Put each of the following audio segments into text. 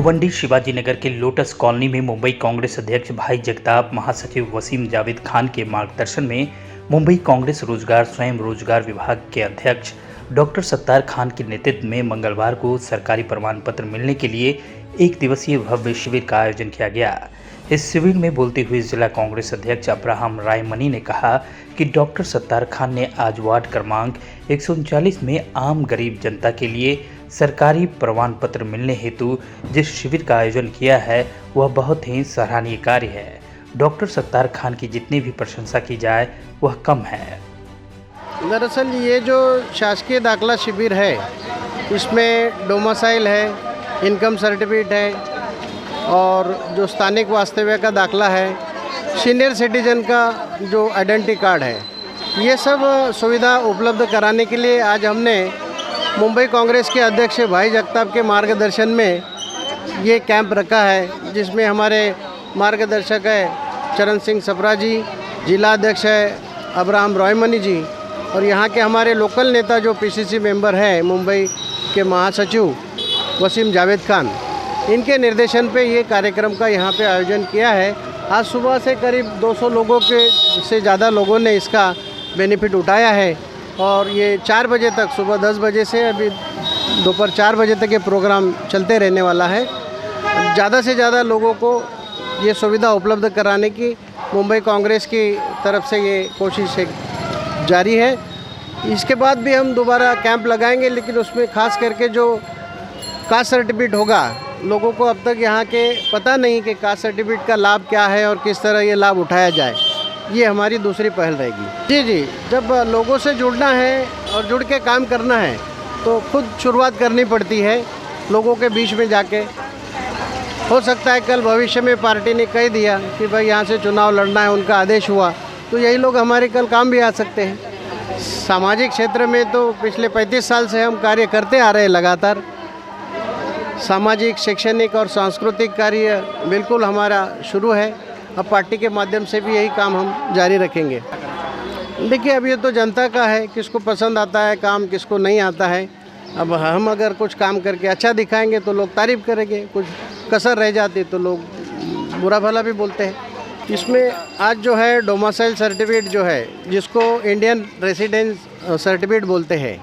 भिवंडी शिवाजी नगर के lotus colony में मुंबई कांग्रेस अध्यक्ष भाई जगताप, महासचिव वसीम जावेद खान के मार्गदर्शन में मुंबई कांग्रेस रोजगार स्वयं रोजगार विभाग के अध्यक्ष डॉक्टर सत्तार खान के नेतृत्व में मंगलवार को सरकारी प्रमाण पत्र मिलने के लिए एक दिवसीय भव्य शिविर का आयोजन किया गया। इस शिविर में बोलते हुए जिला कांग्रेस अध्यक्ष अब्राहम रायमनी ने कहा कि डॉक्टर सत्तार खान ने आज वार्ड क्रमांक 139 में आम गरीब जनता के लिए सरकारी प्रमाण पत्र मिलने हेतु जिस शिविर का आयोजन किया है वह बहुत ही सराहनीय कार्य है। डॉक्टर सत्तार खान की जितनी भी प्रशंसा की जाए वह कम है। दरअसल ये जो शासकीय दाखला शिविर है इसमें डोमिसाइल है, इनकम सर्टिफिकेट है और जो स्थानिक वास्तव्य का दाखला है, सीनियर सिटीजन का जो आइडेंटिटी कार्ड है, ये सब सुविधा उपलब्ध कराने के लिए आज हमने मुंबई कांग्रेस के अध्यक्ष भाई जगताप के मार्गदर्शन में ये कैंप रखा है, जिसमें हमारे मार्गदर्शक है चरण सिंह सप्रा जी, जिला अध्यक्ष है अब्राहम रायमनी जी और यहाँ के हमारे लोकल नेता जो पीसीसी मेंबर हैं मुंबई के महासचिव वसीम जावेद खान, इनके निर्देशन पे ये कार्यक्रम का यहाँ पे आयोजन किया है। आज सुबह से करीब 200 लोगों से ज़्यादा लोगों ने इसका बेनिफिट उठाया है और ये 4 बजे तक, सुबह 10 बजे से अभी दोपहर 4 बजे तक ये प्रोग्राम चलते रहने वाला है। ज़्यादा से ज़्यादा लोगों को ये सुविधा उपलब्ध कराने की मुंबई कांग्रेस की तरफ से ये कोशिश जारी है। इसके बाद भी हम दोबारा कैंप लगाएंगे, लेकिन उसमें खास करके जो कास्ट सर्टिफिकेट होगा, लोगों को अब तक यहाँ के पता नहीं कि कास्ट सर्टिफिकेट का लाभ क्या है और किस तरह ये लाभ उठाया जाए, ये हमारी दूसरी पहल रहेगी। जी, जब लोगों से जुड़ना है और जुड़ के काम करना है तो खुद शुरुआत करनी पड़ती है लोगों के बीच में जाके। हो सकता है कल भविष्य में पार्टी ने कह दिया कि भाई यहाँ से चुनाव लड़ना है, उनका आदेश हुआ तो यही लोग हमारे कल काम भी आ सकते हैं। सामाजिक क्षेत्र में तो पिछले 35 साल से हम कार्य करते आ रहे हैं लगातार। सामाजिक, शैक्षणिक और सांस्कृतिक कार्य बिल्कुल हमारा शुरू है। अब पार्टी के माध्यम से भी यही काम हम जारी रखेंगे। देखिए, अब ये तो जनता का है, किसको पसंद आता है काम, किसको नहीं आता है। अब हम अगर कुछ काम करके अच्छा दिखाएंगे तो लोग तारीफ़ करेंगे, कुछ कसर रह जाती तो लोग बुरा भला भी बोलते हैं। इसमें आज जो है डोमिसाइल सर्टिफिकेट जो है, जिसको इंडियन रेसिडेंस सर्टिफिकेट बोलते हैं,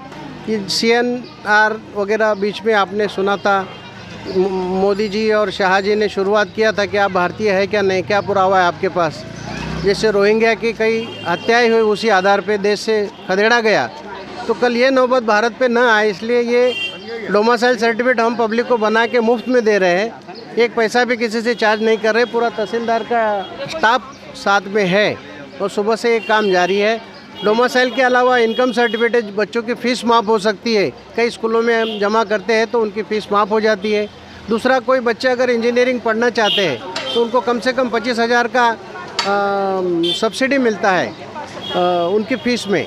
कि CNR वगैरह बीच में आपने सुना था, मोदी जी और शाह जी ने शुरुआत किया था कि आप भारतीय है क्या नहीं, क्या पुरावा है आपके पास। जैसे रोहिंग्या की कई हत्याएं हुई, उसी आधार पे देश से खदेड़ा गया, तो कल ये नौबत भारत पे ना आए, इसलिए ये डोमिसाइल सर्टिफिकेट हम पब्लिक को बना के मुफ्त में दे रहे हैं। एक पैसा भी किसी से चार्ज नहीं कर रहे। पूरा तहसीलदार का स्टाफ साथ में है और सुबह से ये काम जारी है। डोमिसाइल के अलावा इनकम सर्टिफिकेट, बच्चों की फ़ीस माफ़ हो सकती है। कई स्कूलों में हम जमा करते हैं तो उनकी फ़ीस माफ़ हो जाती है। दूसरा, कोई बच्चे अगर इंजीनियरिंग पढ़ना चाहते हैं तो उनको कम से कम 25,000 का सब्सिडी मिलता है उनकी फ़ीस में।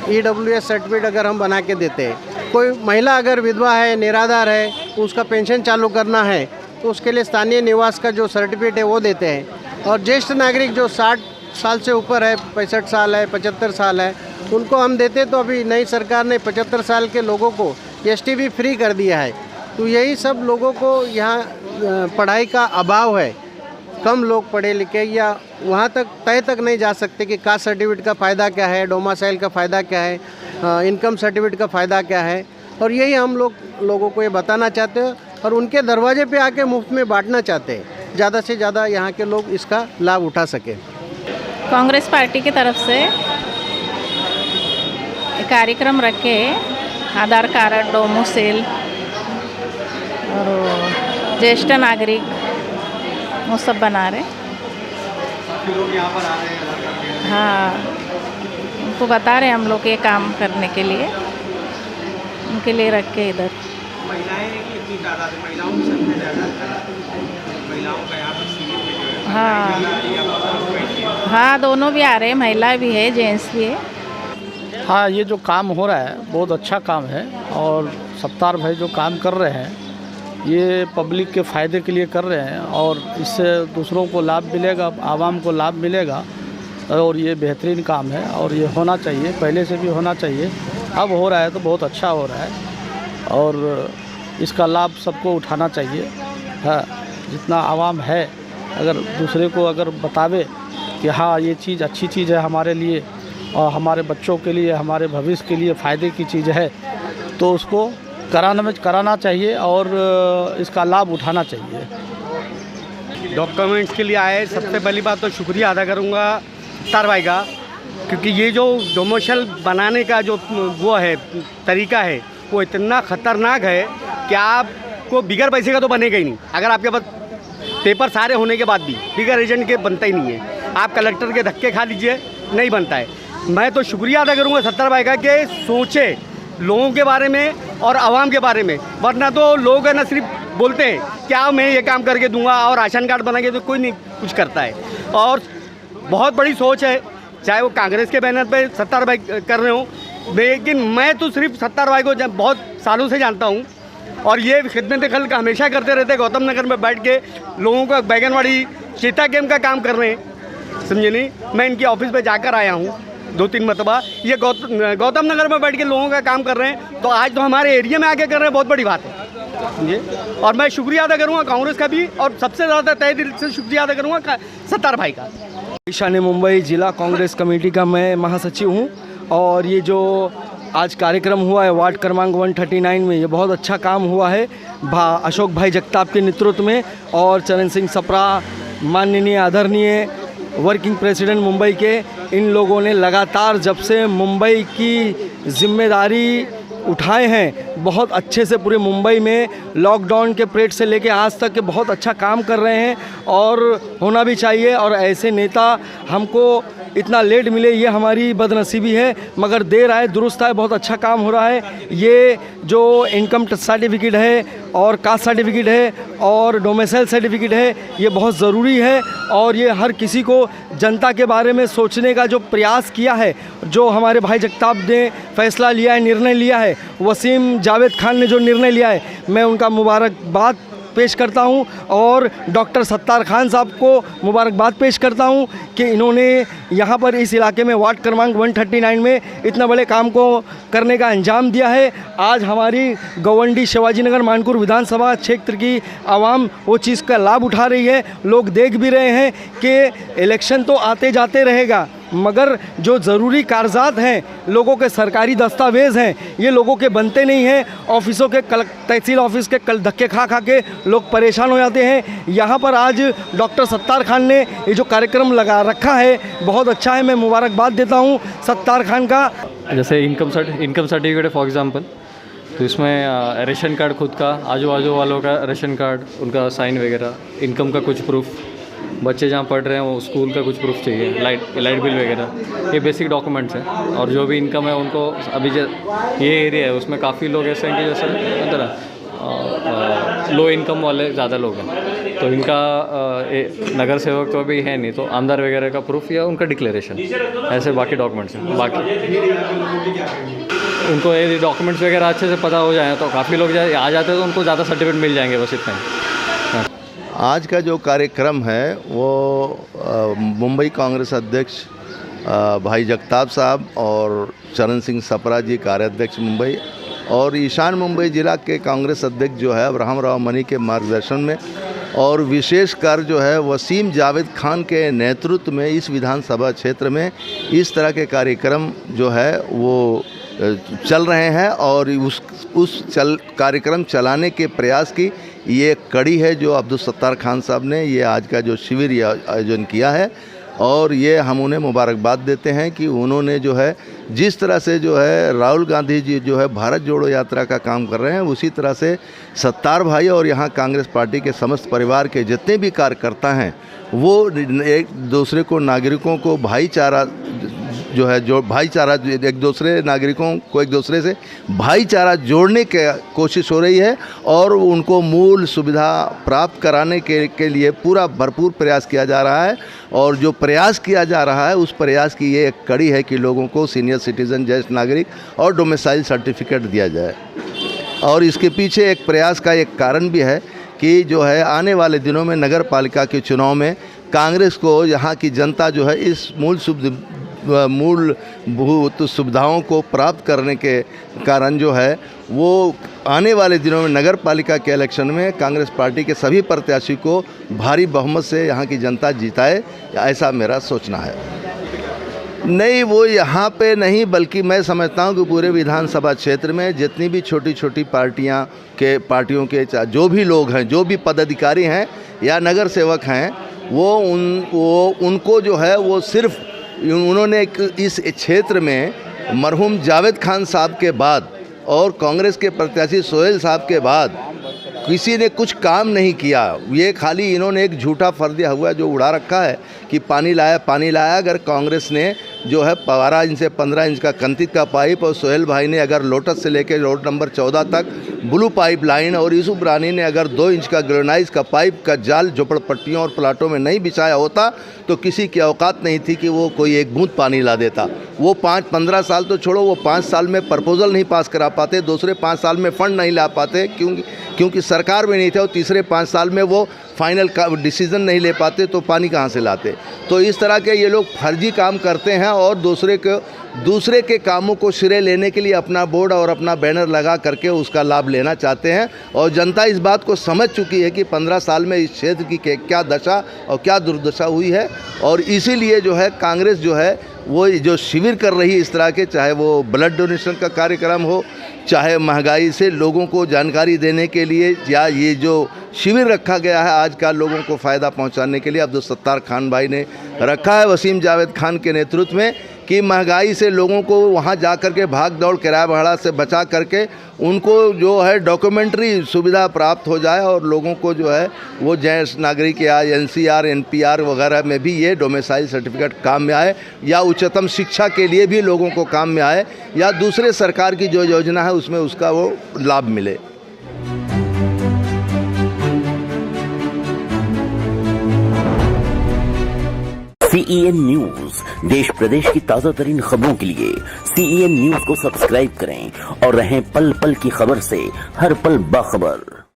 EWS सर्टिफिकेट अगर हम बना के देते हैं। कोई महिला अगर विधवा है, निराधार है, उसका पेंशन चालू करना है तो उसके लिए स्थानीय निवास का जो सर्टिफिकेट है वो देते हैं। और ज्येष्ठ नागरिक जो 60 साल से ऊपर है, 65 साल है, 75 साल है, उनको हम देते। तो अभी नई सरकार ने 75 साल के लोगों को ST भी फ्री कर दिया है। तो यही सब लोगों को यहाँ पढ़ाई का अभाव है, कम लोग पढ़े लिखे या वहाँ तक तय तक नहीं जा सकते कि कास्ट सर्टिफिकेट का फ़ायदा क्या है, डोमिसाइल का फ़ायदा क्या है, इनकम सर्टिफिकेट का फ़ायदा क्या है। और यही हम लोगों को ये बताना चाहते हैं और उनके दरवाजे पे आके मुफ्त में बांटना चाहते हैं, ज़्यादा से ज़्यादा यहाँ के लोग इसका लाभ उठा सकें। कांग्रेस पार्टी की तरफ से कार्यक्रम रखे, आधार कार्ड, डोमिसाइल और ज्येष्ठ नागरिक वो सब बना रहे। लोग यहाँ पर आ रहे हैं। हाँ, उनको बता रहे हम लोग ये काम करने के लिए, उनके लिए रख के इधर। महिलाएं कितनी तादाद है? महिलाओं की संख्या ज़्यादा है, महिलाओं का यहाँ पर शिविर में जो है। हाँ, दोनों भी आ रहे हैं, महिला भी है, जेंट्स भी है। हाँ, ये जो काम हो रहा है बहुत अच्छा काम है और सत्तार भाई जो काम कर रहे हैं ये पब्लिक के फ़ायदे के लिए कर रहे हैं और इससे दूसरों को लाभ मिलेगा, आवाम को लाभ मिलेगा और ये बेहतरीन काम है और ये होना चाहिए, पहले से भी होना चाहिए। अब हो रहा है तो बहुत अच्छा हो रहा है और इसका लाभ सबको उठाना चाहिए है, जितना आवाम है, अगर दूसरे को अगर बतावे कि हाँ ये चीज़ अच्छी चीज़ है हमारे लिए और हमारे बच्चों के लिए, हमारे भविष्य के लिए फ़ायदे की चीज़ है, तो उसको कराना चाहिए और इसका लाभ उठाना चाहिए। डॉक्यूमेंट्स के लिए आए, सबसे पहली बात तो शुक्रिया अदा करूँगा सत्तार भाई का, क्योंकि ये जो डोमिसाइल बनाने का जो वो है तरीका है वो इतना ख़तरनाक है कि आपको बिगर पैसे का तो बनेगा ही नहीं। अगर आपके पास पेपर सारे होने के बाद भी बिगर एजेंट के बनता ही नहीं है। आप कलेक्टर के धक्के खा लीजिए, नहीं बनता है। मैं तो शुक्रिया अदा करूँगा सत्तार भाई का कि सोचे लोगों के बारे में और आवाम के बारे में, वरना तो लोग है ना सिर्फ बोलते हैं क्या मैं ये काम करके दूंगा और राशन कार्ड बना के, तो कोई नहीं कुछ करता है। और बहुत बड़ी सोच है, चाहे वो कांग्रेस के बैनर पे सत्तार भाई कर रहे हो, लेकिन मैं तो सिर्फ सत्तार भाई को बहुत सालों से जानता हूँ और ये खिदमत खल्क हमेशा करते रहते। गौतम नगर में बैठ के लोगों का बैगनवाड़ी चेता गेम का काम कर रहे हैं, समझे नहीं। मैं इनकी ऑफिस पे जाकर आया हूँ 2-3 मरतबा, ये गौतम नगर में बैठ के लोगों का काम कर रहे हैं, तो आज तो हमारे एरिया में आके कर रहे हैं, बहुत बड़ी बात है समझे। और मैं शुक्रिया अदा करूँगा कांग्रेस का भी, और सबसे ज़्यादा तहे दिल से शुक्रिया अदा करूँगा सत्तार भाई का। ईशान्य मुंबई जिला कांग्रेस कमेटी का मैं महासचिव हूँ और ये जो आज कार्यक्रम हुआ है वार्ड क्रमांक 139 में, ये बहुत अच्छा काम हुआ है अशोक भाई जगताप के नेतृत्व में, और चरण सिंह सप्रा माननीय आदरणीय वर्किंग प्रेसिडेंट मुंबई के, इन लोगों ने लगातार जब से मुंबई की जिम्मेदारी उठाए हैं बहुत अच्छे से पूरे मुंबई में लॉकडाउन के पीरियड से लेके आज तक के बहुत अच्छा काम कर रहे हैं और होना भी चाहिए। और ऐसे नेता हमको इतना लेट मिले ये हमारी बदनसीबी है, मगर देर आए दुरुस्त आए, बहुत अच्छा काम हो रहा है। ये जो इनकम सर्टिफिकेट है और कास्ट सर्टिफिकेट है और डोमिसाइल सर्टिफिकेट है, ये बहुत ज़रूरी है और ये हर किसी को जनता के बारे में सोचने का जो प्रयास किया है, जो हमारे भाई जगताप ने फैसला लिया है, निर्णय लिया है, वसीम जावेद खान ने जो निर्णय लिया है, मैं उनका मुबारकबाद पेश करता हूं और डॉक्टर सत्तार खान साहब को मुबारकबाद पेश करता हूं कि इन्होंने यहां पर इस इलाके में वार्ड क्रमांक 139 में इतना बड़े काम को करने का अंजाम दिया है। आज हमारी गवंडी शिवाजीनगर मानपुर विधानसभा क्षेत्र की आवाम वो चीज़ का लाभ उठा रही है। लोग देख भी रहे हैं कि इलेक्शन तो आते जाते रहेगा, मगर जो ज़रूरी कागजात हैं, लोगों के सरकारी दस्तावेज़ हैं, ये लोगों के बनते नहीं हैं। ऑफिसों के तहसील ऑफिस के धक्के खा के लोग परेशान हो जाते हैं। यहाँ पर आज डॉक्टर सत्तार खान ने ये जो कार्यक्रम लगा रखा है बहुत अच्छा है, मैं मुबारकबाद देता हूँ सत्तार खान का। जैसे इनकम सर्टिफिकेट है फॉर एग्ज़ाम्पल, तो इसमें रेशन कार्ड खुद का, आजू बाजू वालों का रेशन कार्ड, उनका साइन वगैरह, इनकम का कुछ प्रूफ, बच्चे जहाँ पढ़ रहे हैं वो स्कूल का कुछ प्रूफ चाहिए, लाइट बिल वगैरह, ये बेसिक डॉक्यूमेंट्स हैं। और जो भी इनकम है उनको, अभी ये एरिया है उसमें काफ़ी लोग ऐसे हैं कि जैसे अंदर लो इनकम वाले ज़्यादा लोग हैं, तो इनका नगर सेवक तो अभी है नहीं, तो आमदार वगैरह का प्रूफ या उनका डिक्लेरेशन, ऐसे बाकी डॉक्यूमेंट्स हैं। बाकी उनको ये डॉक्यूमेंट्स वगैरह अच्छे से पता हो जाए तो काफ़ी लोग आ जाते हैं, तो उनको ज़्यादा सर्टिफिकेट मिल जाएंगे, बस इतना ही। आज का जो कार्यक्रम है वो मुंबई कांग्रेस अध्यक्ष भाई जगताप साहब और चरण सिंह सप्रा जी कार्याध्यक्ष मुंबई और ईशान मुंबई जिला के कांग्रेस अध्यक्ष जो है अब्राहम राव मनी के मार्गदर्शन में और विशेषकर जो है वसीम जावेद खान के नेतृत्व में इस विधानसभा क्षेत्र में इस तरह के कार्यक्रम जो है वो चल रहे हैं और कार्यक्रम चलाने के प्रयास की ये कड़ी है जो अब्दुल सत्तार खान साहब ने ये आज का जो शिविर आयोजन किया है। और ये हम उन्हें मुबारकबाद देते हैं कि उन्होंने जो है जिस तरह से जो है राहुल गांधी जी जो है भारत जोड़ो यात्रा का काम कर रहे हैं, उसी तरह से सत्तार भाई और यहाँ कांग्रेस पार्टी के समस्त परिवार के जितने भी कार्यकर्ता हैं वो एक दूसरे को, नागरिकों को भाईचारा जो है, जो भाईचारा एक दूसरे नागरिकों को एक दूसरे से भाईचारा जोड़ने की कोशिश हो रही है और उनको मूल सुविधा प्राप्त कराने के लिए पूरा भरपूर प्रयास किया जा रहा है। और जो प्रयास किया जा रहा है उस प्रयास की ये एक कड़ी है कि लोगों को सीनियर सिटीज़न, ज्येष्ठ नागरिक और डोमिसाइल सर्टिफिकेट दिया जाए। और इसके पीछे एक प्रयास का एक कारण भी है कि जो है आने वाले दिनों में नगर पालिका के चुनाव में कांग्रेस को यहाँ की जनता जो है इस मूल मूलभूत सुविधाओं को प्राप्त करने के कारण जो है वो आने वाले दिनों में नगर पालिका के इलेक्शन में कांग्रेस पार्टी के सभी प्रत्याशी को भारी बहुमत से यहाँ की जनता जिताए, ऐसा मेरा सोचना है। नहीं, वो यहाँ पे नहीं, बल्कि मैं समझता हूँ कि पूरे विधानसभा क्षेत्र में जितनी भी छोटी छोटी पार्टियों के जो भी लोग हैं, जो भी पदाधिकारी हैं या नगर सेवक हैं, उनको जो है वो सिर्फ उन्होंने इस क्षेत्र में मरहूम जावेद खान साहब के बाद और कांग्रेस के प्रत्याशी सोहेल साहब के बाद किसी ने कुछ काम नहीं किया। ये खाली इन्होंने एक झूठा फर्दिया हुआ जो उड़ा रखा है कि पानी लाया। अगर कांग्रेस ने जो है 12 इंच से 15 इंच का कंक्रीट का पाइप और सोहेल भाई ने अगर लोटस से लेकर रोड नंबर 14 तक ब्लू पाइप लाइन और यूसुफ रानी ने अगर 2 इंच का ग्रेनाइज का पाइप का जाल झोपड़पट्टियों और प्लाटों में नहीं बिछाया होता तो किसी की औकात नहीं थी कि वो कोई एक बूंद पानी ला देता। वो 15 साल तो छोड़ो, वो 5 साल में प्रपोजल नहीं पास करा पाते, दूसरे 5 साल में फंड नहीं ला पाते क्योंकि सरकार में नहीं थे, और तीसरे 5 साल में वो फाइनल का डिसीजन नहीं ले पाते, तो पानी कहाँ से लाते। तो इस तरह के ये लोग फर्जी काम करते हैं और दूसरे के कामों को सिरे लेने के लिए अपना बोर्ड और अपना बैनर लगा करके उसका लाभ लेना चाहते हैं। और जनता इस बात को समझ चुकी है कि 15 साल में इस क्षेत्र की क्या दशा और क्या दुर्दशा हुई है, और इसीलिए जो है कांग्रेस जो है वो जो शिविर कर रही है इस तरह के, चाहे वो ब्लड डोनेशन का कार्यक्रम हो, चाहे महंगाई से लोगों को जानकारी देने के लिए, या ये जो शिविर रखा गया है आजकल लोगों को फ़ायदा पहुंचाने के लिए अब्दुल सत्तार खान भाई ने रखा है वसीम जावेद खान के नेतृत्व में, कि महंगाई से लोगों को वहां जा कर के भाग दौड़ किराया भाड़ा से बचा करके उनको जो है डॉक्यूमेंट्री सुविधा प्राप्त हो जाए, और लोगों को जो है वो ज्येष्ठ नागरिक या NCR NPR वगैरह में भी ये डोमिसाइल सर्टिफिकेट काम में आए, या उच्चतम शिक्षा के लिए भी लोगों को काम में आए, या दूसरे सरकार की जो योजना है उसमें उसका वो लाभ मिले। CEN न्यूज, देश प्रदेश की ताजा तरीन खबरों के लिए CEN न्यूज को सब्सक्राइब करें और रहें पल पल की खबर से हर पल बाखबर।